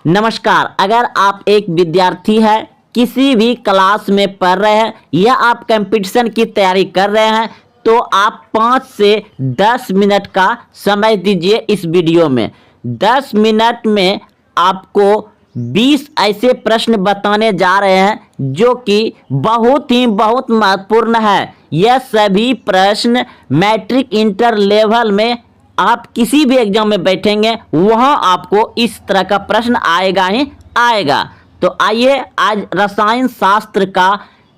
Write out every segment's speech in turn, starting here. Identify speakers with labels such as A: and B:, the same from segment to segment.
A: नमस्कार। अगर आप एक विद्यार्थी हैं, किसी भी क्लास में पढ़ रहे हैं या आप कंपटीशन की तैयारी कर रहे हैं तो आप 5 से 10 मिनट का समय दीजिए इस वीडियो में। 10 मिनट में आपको 20 ऐसे प्रश्न बताने जा रहे हैं जो कि बहुत महत्वपूर्ण है। यह सभी प्रश्न मैट्रिक इंटर लेवल में आप किसी भी एग्जाम में बैठेंगे वहां आपको इस तरह का प्रश्न आएगा ही आएगा। तो आइए आज रसायन शास्त्र का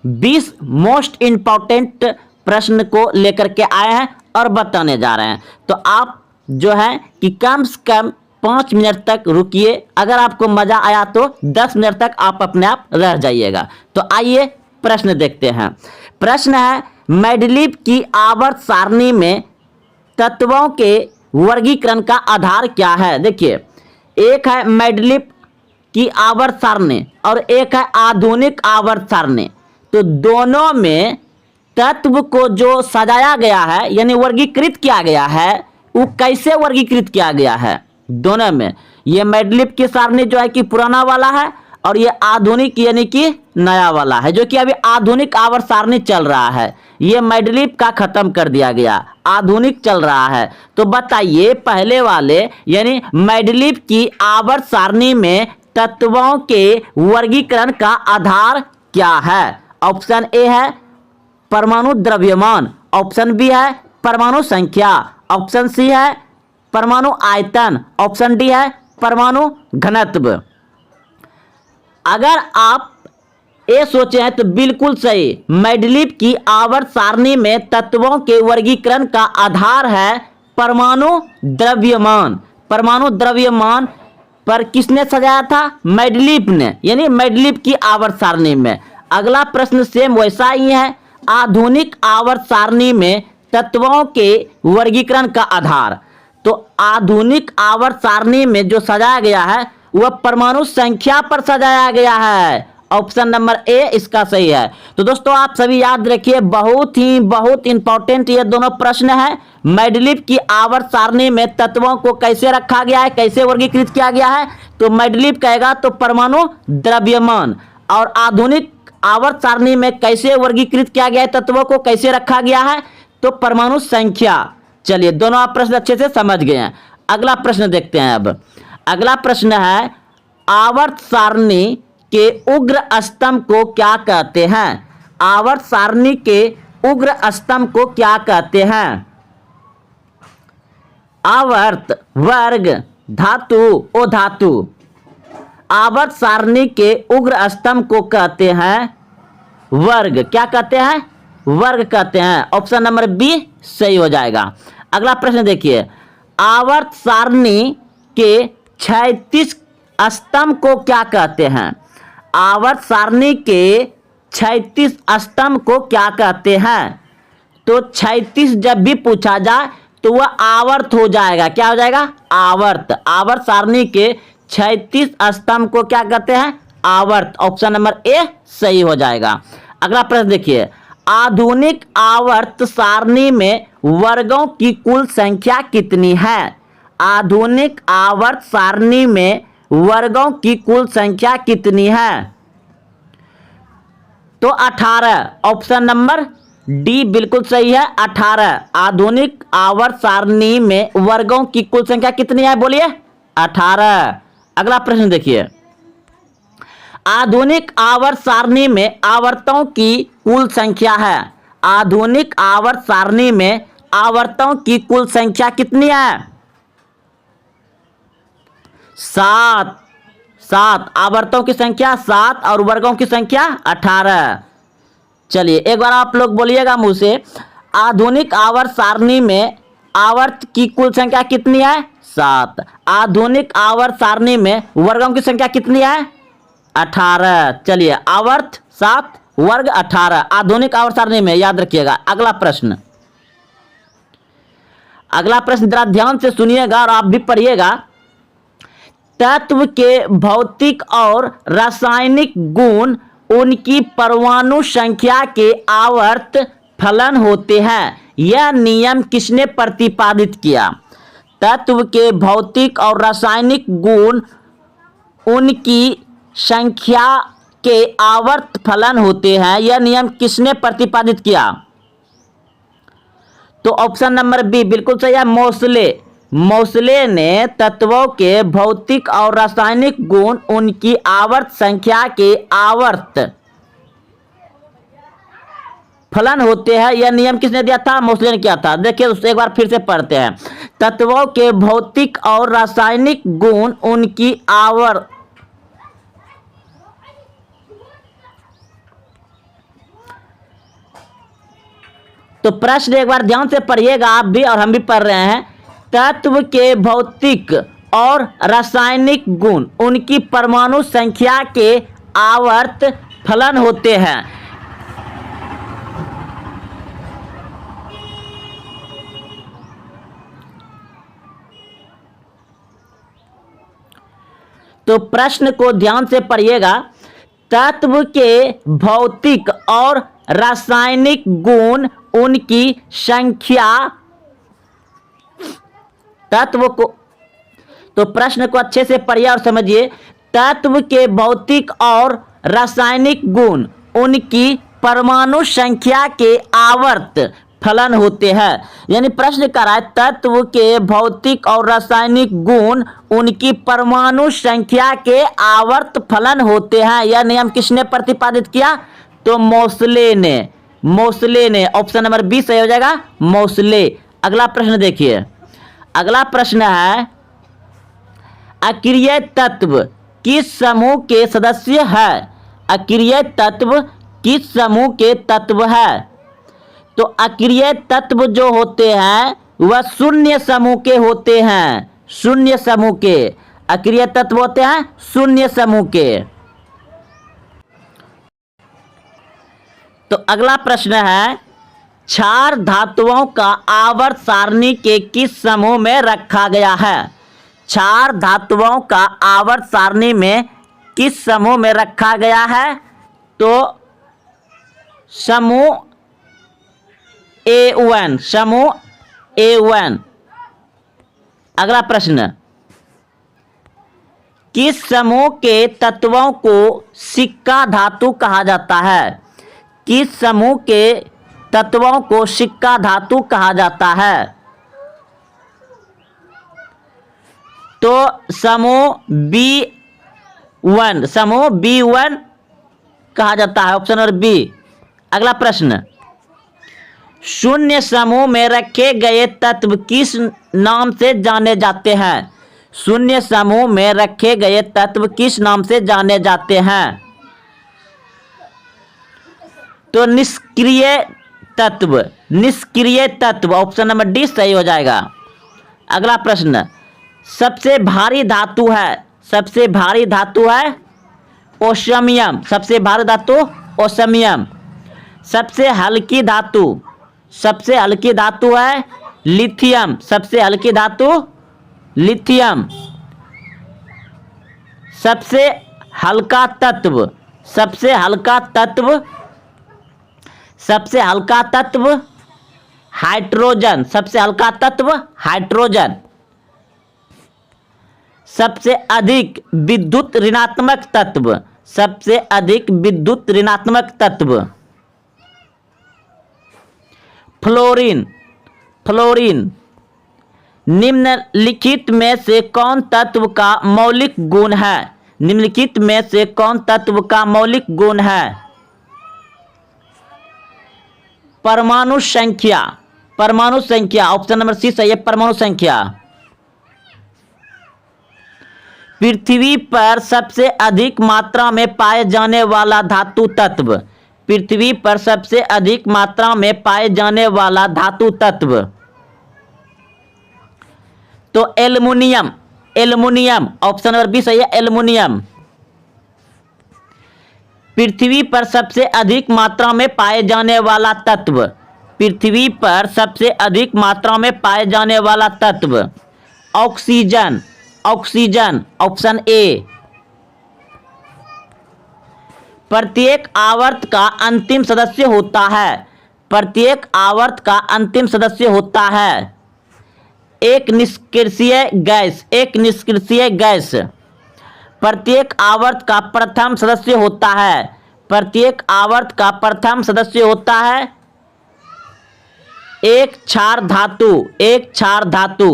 A: 20 मोस्ट इम्पॉर्टेंट प्रश्न को लेकर के आए हैं और बताने जा रहे हैं। तो आप जो है कि कम से कम 5 मिनट तक रुकिए। अगर आपको मजा आया तो 10 मिनट तक आप अपने आप रह जाइएगा। तो आइए प्रश्न देखते हैं। प्रश्न है, मेंडलीव की आवर्त सारणी में तत्वों के वर्गीकरण का आधार क्या है। देखिए, एक है मेंडलीव की आवर्त सारणी और एक है आधुनिक आवर्त सारणी। तो दोनों में तत्व को जो सजाया गया है यानी वर्गीकृत किया गया है, वो कैसे वर्गीकृत किया गया है दोनों में। ये मेंडलीव की सारणी जो है कि पुराना वाला है और ये आधुनिक यानी कि नया वाला है, जो कि अभी आधुनिक आवर्त सारणी चल रहा है। ये मेंडलीव का खत्म कर दिया गया, आधुनिक चल रहा है। तो बताइए पहले वाले यानी मेंडलीव की आवर्त सारणी में तत्वों के वर्गीकरण का आधार क्या है। ऑप्शन ए है परमाणु द्रव्यमान, ऑप्शन बी है परमाणु संख्या, ऑप्शन सी है परमाणु आयतन, ऑप्शन डी है परमाणु घनत्व। अगर आप ये सोचे हैं तो बिल्कुल सही। मेंडलीव की आवर्त सारणी में तत्वों के वर्गीकरण का आधार है परमाणु द्रव्यमान। परमाणु द्रव्यमान पर किसने सजाया था? मेंडलीव ने, यानी मेंडलीव की आवर्त सारणी में। अगला प्रश्न सेम वैसा ही है। आधुनिक आवर्त सारणी में तत्वों के वर्गीकरण का आधार। तो आधुनिक आवर्त सारणी में जो सजाया गया है वह परमाणु संख्या पर सजाया गया है। ऑप्शन नंबर ए इसका सही है। तो दोस्तों आप सभी याद रखिए, बहुत इंपॉर्टेंट ये दोनों प्रश्न है। मेंडलीव की आवर्त सारणी में तत्वों को कैसे रखा गया है, कैसे वर्गीकृत किया गया है। तो मेंडलीव कहेगा तो परमाणु द्रव्यमान, और आधुनिक आवर्त सारणी में कैसे वर्गीकृत किया गया है, तत्वों को कैसे रखा गया है, तो परमाणु संख्या। चलिए दोनों आप प्रश्न अच्छे से समझ गए हैं। अगला प्रश्न देखते हैं। अब अगला प्रश्न है, आवर्त सारणी के उग्र स्तंभ को क्या कहते हैं। आवर्त सारणी के उग्र स्तंभ को क्या कहते हैं। आवर्त, वर्ग, धातु, ओ धातु। आवर्त सारणी के उग्र स्तंभ को कहते हैं वर्ग। क्या कहते हैं? वर्ग कहते हैं। ऑप्शन नंबर बी सही हो जाएगा। अगला प्रश्न देखिए, आवर्त सारणी के क्षैतिज स्तंभ को क्या कहते हैं। आवर्त सारणी के क्षैतिज स्तंभ को क्या कहते हैं। तो क्षैतिज जब भी पूछा जाए तो वह आवर्त हो जाएगा। क्या हो जाएगा? आवर्त। आवर्त सारणी के क्षैतिज स्तंभ को क्या कहते हैं? आवर्त। ऑप्शन नंबर ए सही हो जाएगा। अगला प्रश्न देखिए, आधुनिक आवर्त सारणी में वर्गों की कुल संख्या कितनी है। आधुनिक आवर्त सारणी में वर्गों की कुल संख्या कितनी है। तो 18। ऑप्शन नंबर डी बिल्कुल सही है, 18। आधुनिक आवर्त सारणी में वर्गों की कुल संख्या कितनी है, बोलिए 18। अगला प्रश्न देखिए, आधुनिक आवर्त सारणी में आवर्तों की कुल संख्या है। आधुनिक आवर्त सारणी में आवर्तों की कुल संख्या कितनी है। 7। आवर्तों की संख्या 7 और वर्गों की संख्या 18। चलिए एक बार आप लोग बोलिएगा मुंह से, आधुनिक आवर्त सारणी में आवर्त की कुल संख्या कितनी है। 7। आधुनिक आवर्त सारणी में वर्गों की संख्या कितनी है। 18। चलिए आवर्त 7, वर्ग 18, आधुनिक आवर्त सारणी में, याद रखिएगा। अगला प्रश्न जरा ध्यान से सुनिएगा और आप भी पढ़िएगा। तत्व के भौतिक और रासायनिक गुण उनकी परमाणु संख्या के आवर्त फलन होते हैं। यह नियम किसने प्रतिपादित किया। तत्व के भौतिक और रासायनिक गुण उनकी संख्या के आवर्त फलन होते हैं, यह नियम किसने प्रतिपादित किया? तो ऑप्शन नंबर बी बिल्कुल सही है, मोसले। मोसले ने तत्वों के भौतिक और रासायनिक गुण उनकी आवर्त संख्या के आवर्त फलन होते हैं, यह नियम किसने दिया था? मोसले ने किया था। देखिए उससे एक बार फिर से पढ़ते हैं। तत्वों के भौतिक और रासायनिक गुण उनकी आवर्त तो प्रश्न एक बार ध्यान से पढ़िएगा, आप भी और हम भी पढ़ रहे हैं। तत्व के भौतिक और रासायनिक गुण उनकी परमाणु संख्या के आवर्त फलन होते हैं। तो प्रश्न को ध्यान से पढ़िएगा। तत्व के भौतिक और रासायनिक गुण उनकी संख्या तत्व को तो प्रश्न को अच्छे से पढ़िए और समझिए। तत्व के भौतिक और रासायनिक गुण उनकी परमाणु संख्या के आवर्त फलन होते हैं। यानी प्रश्न कर रहा है तत्व के भौतिक और रासायनिक गुण उनकी परमाणु संख्या के आवर्त फलन होते हैं, यह नियम किसने प्रतिपादित किया? तो मोसले ने। मोसले ने, ऑप्शन नंबर बी सही हो जाएगा, मोसले। अगला प्रश्न देखिए। अगला प्रश्न है अक्रिय तत्व किस समूह के सदस्य है? अक्रिय तत्व किस समूह के तत्व है? तो अक्रिय तत्व जो होते हैं वह शून्य समूह के होते हैं। शून्य समूह के अक्रिय तत्व होते हैं शून्य समूह के। तो अगला प्रश्न है क्षार धातुओं का आवर्त सारणी के किस समूह में रखा गया है? क्षार धातुओं का आवर्त सारणी में किस समूह में रखा गया है? तो समूह A1, समूह A1। अगला प्रश्न किस समूह के तत्वों को सिक्का धातु कहा जाता है? किस समूह के तत्वों को सिक्का धातु कहा जाता है? तो समूह B1, समूह B1 कहा जाता है, ऑप्शन नंबर बी। अगला प्रश्न शून्य समूह में रखे गए तत्व किस नाम से जाने जाते हैं? शून्य समूह में रखे गए तत्व किस नाम से जाने जाते हैं? तो निष्क्रिय तत्व। निष्क्रिय तत्व, ऑप्शन नंबर डी सही हो जाएगा। अगला प्रश्न सबसे भारी धातु है। सबसे भारी धातु है ओस्मियम। सबसे भारी धातु ओस्मियम। सबसे हल्की धातु, सबसे हल्की धातु है लिथियम। सबसे हल्की धातु लिथियम। सबसे हल्का तत्व, सबसे हल्का तत्व, सबसे हल्का तत्व हाइड्रोजन। सबसे हल्का तत्व हाइड्रोजन। सबसे अधिक विद्युत ऋणात्मक तत्व, सबसे अधिक विद्युत ऋणात्मक तत्व फ्लोरीन। फ्लोरीन। निम्नलिखित में से कौन तत्व का मौलिक गुण है? निम्नलिखित में से कौन तत्व का मौलिक गुण है? परमाणु संख्या। परमाणु संख्या, ऑप्शन नंबर सी सही है, परमाणु संख्या। पृथ्वी पर सबसे अधिक मात्रा में पाए जाने वाला धातु तत्व। पृथ्वी पर सबसे अधिक मात्रा में पाए जाने वाला धातु तत्व तो aluminium. Aluminium, option number B सही है, एल्युमिनियम। पृथ्वी पर सबसे अधिक मात्रा में पाए जाने वाला तत्व। पृथ्वी पर सबसे अधिक मात्रा में पाए जाने वाला तत्व ऑक्सीजन। Oxygen, option A. प्रत्येक आवर्त का अंतिम सदस्य होता है। प्रत्येक आवर्त का अंतिम सदस्य होता है एक निष्क्रिय गैस। एक निष्क्रिय गैस। प्रत्येक आवर्त का प्रथम सदस्य होता है? प्रत्येक आवर्त का प्रथम सदस्य होता है एक क्षार धातु, एक क्षार धातु।